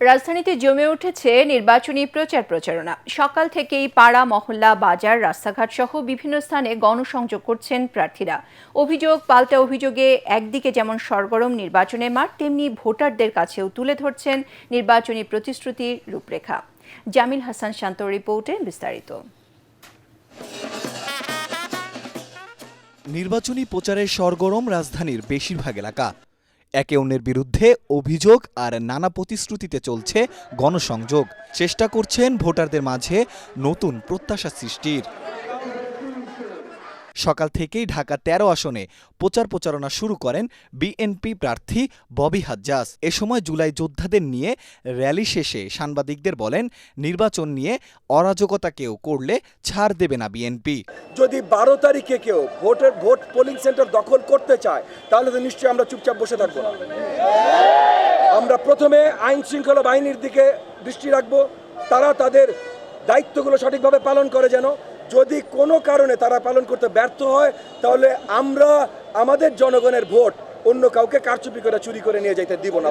রাজধানীতে জমে উঠেছে নির্বাচনী প্রচারণা। সকাল থেকেই পাড়া, মহল্লা, বাজার, রাস্তাঘাট সহ বিভিন্ন স্থানে গণসংযোগ করছেন প্রার্থীরা। অভিযোগ পাল্টা অভিযোগে একদিকে যেমন সরগরম নির্বাচনের মাঠ, তেমনি ভোটারদের কাছেও তুলে ধরছেন নির্বাচনী প্রতিশ্রুতির রূপরেখা। জামিল হাসান শান্ত রিপোর্টে বিস্তারিত। নির্বাচনী প্রচারের সরগরম রাজধানীর বেশিরভাগ এলাকা। একে অন্যের বিরুদ্ধে অভিযোগ আর নানা প্রতিশ্রুতিতে চলছে গণসংযোগ। চেষ্টা করছেন ভোটারদের মাঝে নতুন প্রত্যাশা সৃষ্টির। সকাল থেকেই ঢাকা ১৩ আসনে প্রচারণা শুরু করেন বিএনপি প্রার্থী ববি হাজ্জাজ। এ সময় জুলাই যোদ্ধাদের নিয়ে র্যালি শেষে সাংবাদিকদের বলেন, নির্বাচন নিয়ে অরাজকতা কেউ করলে ছাড় দেবে না বিএনপি। যদি ১২ তারিখে কেউ ভোট পোলিং সেন্টার দখল করতে চায়, তাহলে তো নিশ্চয়ই আমরা চুপচাপ বসে থাকবো না। আমরা প্রথমে আইন শৃঙ্খলা বাহিনীর দিকে দৃষ্টি রাখবো, তারা তাদের দায়িত্বগুলো সঠিকভাবে পালন করে। যেন যদি কোনো কারণে তারা পালন করতে ব্যর্থ হয়, তাহলে আমরা আমাদের জনগণের ভোট অন্য কাউকে কারচুপি করে চুরি করে নিয়ে যাইতে দিব না।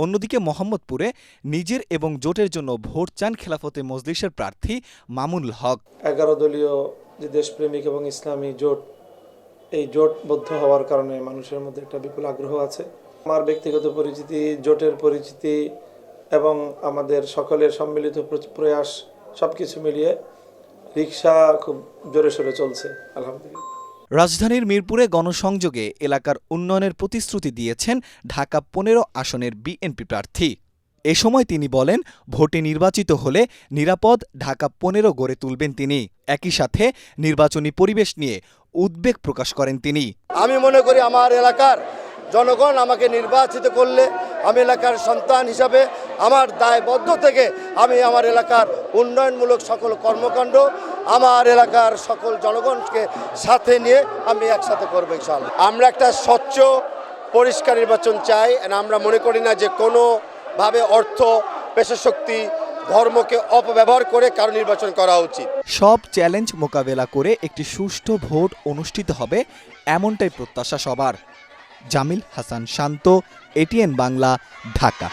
অন্যদিকে মোহাম্মদপুরে নিজের এবং জোটের জন্য ভোট চান খেলাফতে মজলিসের প্রার্থী মামুনুল হক। 11 দলীয় যে দেশপ্রেমিক এবং ইসলামী জোট, এই জোটবদ্ধ হওয়ার কারণে মানুষের মধ্যে একটা বিপুল আগ্রহ আছে। আমার ব্যক্তিগত পরিচিতি, জোটের পরিচিতি এবং আমাদের সকলের সম্মিলিত প্রয়াস সবকিছু মিলিয়ে রিকশা খুব জোরে সোরে চলছে আলহামদুলিল্লাহ। রাজধানীর মিরপুরে গণসংযোগে এলাকার উন্নয়নের প্রতিশ্রুতি দিয়েছেন ঢাকা ১৫ আসনের বিএনপি প্রার্থী। এ সময় তিনি বলেন, ভোটে নির্বাচিত হলে নিরাপদ ঢাকা ১৫ গড়ে তুলবেন তিনি। একই সাথে নির্বাচনী পরিবেশ নিয়ে উদ্বেগ প্রকাশ করেন তিনি। আমি মনে করি আমার এলাকার জনগণ আমাকে নির্বাচিত করলে আমি এলাকার সন্তান হিসাবে আমার দায়বদ্ধ থেকে আমি আমার এলাকার উন্নয়নমূলক সকল কর্মকাণ্ড আমার এলাকার সকল জনগণকে সাথে নিয়ে আমি একসাথে করব ইনশাআল্লাহ। আমরা একটা স্বচ্ছ পরিষ্কার নির্বাচন চাই। আমরা মনে করি না যে কোনোভাবে অর্থ, পেশাশক্তি, ধর্মকে অপব্যবহার করে কারো নির্বাচন করা উচিত। সব চ্যালেঞ্জ মোকাবেলা করে একটি সুষ্ঠু ভোট অনুষ্ঠিত হবে, এমনটাই প্রত্যাশা সবার। জামিল হাসান শান্ত, এটিএন বাংলা, ঢাকা।